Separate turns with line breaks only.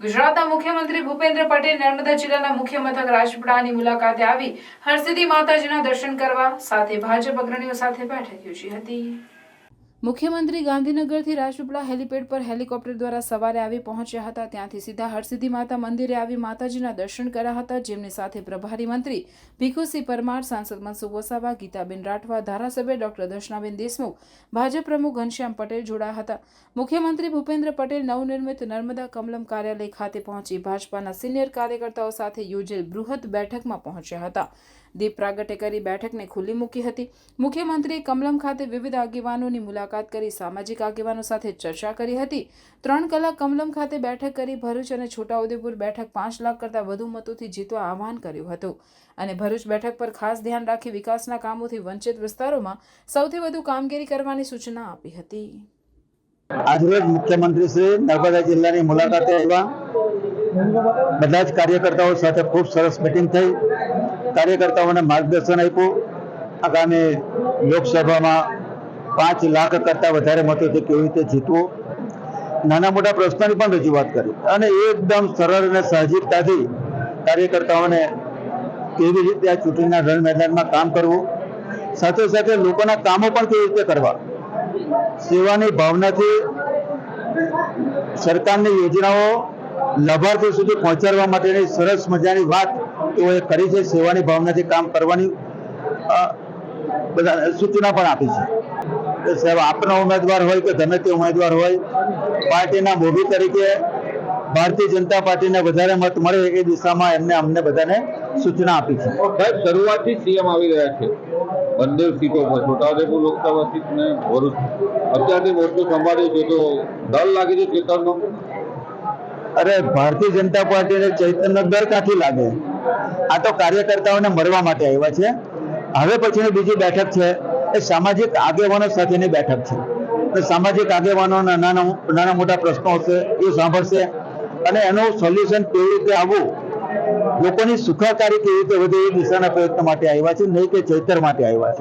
ગુજરાતના મુખ્યમંત્રી ભૂપેન્દ્ર પટેલ નર્મદા જિલ્લાના મુખ્ય મથક રાજપીપળાની મુલાકાતે આવી હરસિદ્ધિ માતાજીના દર્શન કરવા સાથે ભાજપ અગ્રણીઓ સાથે બેઠક યોજી હતી। મુખ્યમંત્રી ગાંધીનગરથી રાજપીપળા હેલીપેડ પર હેલિકોપ્ટર દ્વારા સવારે આવી પહોંચ્યા હતા। ત્યાંથી સીધા હરસિદ્ધિ માતા મંદિરે આવી માતાજીના દર્શન કર્યા હતા, જેમની સાથે પ્રભારી મંત્રી ભીખુસિંહ પરમાર, સાંસદ મનસુખ વસાવા, ગીતાબેન રાઠવા, ધારાસભ્ય ડોક્ટર દર્શનાબેન દેશમુખ, ભાજપ પ્રમુખ ઘનશ્યામ પટેલ જોડાયા હતા। મુખ્યમંત્રી ભૂપેન્દ્ર પટેલ નવનિર્મિત નર્મદા કમલમ કાર્યાલય ખાતે પહોંચી ભાજપાના સિનિયર કાર્યકર્તાઓ સાથે યોજેલ બૃહદ બેઠકમાં પહોંચ્યા હતા। દીપ પ્રાગટ્ય કરી બેઠકને ખુલ્લી મૂકી હતી। મુખ્યમંત્રીએ કમલમ ખાતે વિવિધ આગેવાનોની મુલાકાત કરી સામાજિક આગેવાનો સાથે ચર્ચા કરી હતી। 3 કલાક કમલમ ખાતે બેઠક કરી ભરૂચ અને છોટાઉદેપુર બેઠક 5 લાખ કરતાં વધુ મતોથી જીતવા આહવાન કર્યું હતું અને ભરૂચ બેઠક પર ખાસ ધ્યાન રાખી વિકાસના કામોથી વંચિત વિસ્તારોમાં સૌથી વધુ કામગીરી કરવાની સૂચના આપી હતી।
આજરોજ મુખ્યમંત્રી શ્રી નર્મદા જિલ્લાની મુલાકાતે આવ્યા। બધા જ કાર્યકર્તાઓ સાથે ખૂબ સરસ મીટિંગ થઈ। કાર્યકર્તાઓને માર્ગદર્શન આપ્યું। આગામી લોકસભામાં 5 લાખ કરતાં વધારે મતોથી કેવી રીતે જીતવું, નાના મોટા પ્રશ્નોની પણ રજૂઆત કરી અને એકદમ સરળ અને સાહજિકતાથી કાર્યકર્તાઓને કેવી રીતે આ ચૂંટણીના રણ મેદાનમાં કામ કરવું, સાથે સાથે લોકોના કામો પણ કેવી રીતે કરવા, સેવાની ભાવનાથી સરકારની યોજનાઓ લાભાર્થીઓ સુધી પહોંચાડવા માટેની સરસ મજાની વાત તેઓએ કરી છે। સેવાની ભાવનાથી કામ કરવાની બધા સૂચના પણ આપી છે। સાહેબ, આપનો ઉમેદવાર હોય કે ગમે તે ઉમેદવાર હોય, પાર્ટીના મોભી તરીકે ભારતીય જનતા પાર્ટીને વધારે મત મળે એ દિશામાં અમને બધાને સૂચના આપી છે।
સાહેબ, શરૂઆતથી સીએમ આવી રહ્યા છે 15 સીટો પર, છોટાઉદેપુર લોકસભા સીટ ને ભરૂચ, અત્યારથી મોરચો સંભાળ્યો છે, તો ડર લાગે છે ચેતનનો?
અરે, ભારતીય જનતા પાર્ટીને ચૈતન્ય ડર ક્યાંથી લાગે? આ તો કાર્યકર્તાઓને મળવા માટે આવ્યા છે। હવે પછીની બીજી બેઠક છે એ સામાજિક આગેવાનો સાથેની બેઠક છે। સામાજિક આગેવાનોના નાના મોટા પ્રશ્નો હશે એ સાંભળશે અને એનું સોલ્યુશન કેવી રીતે આવવું, લોકોની સુખાકારી કેવી રીતે વધે એ દિશાના પ્રયત્ન માટે આવ્યા છે, નહીં કે ચૈતર માટે આવ્યા છે।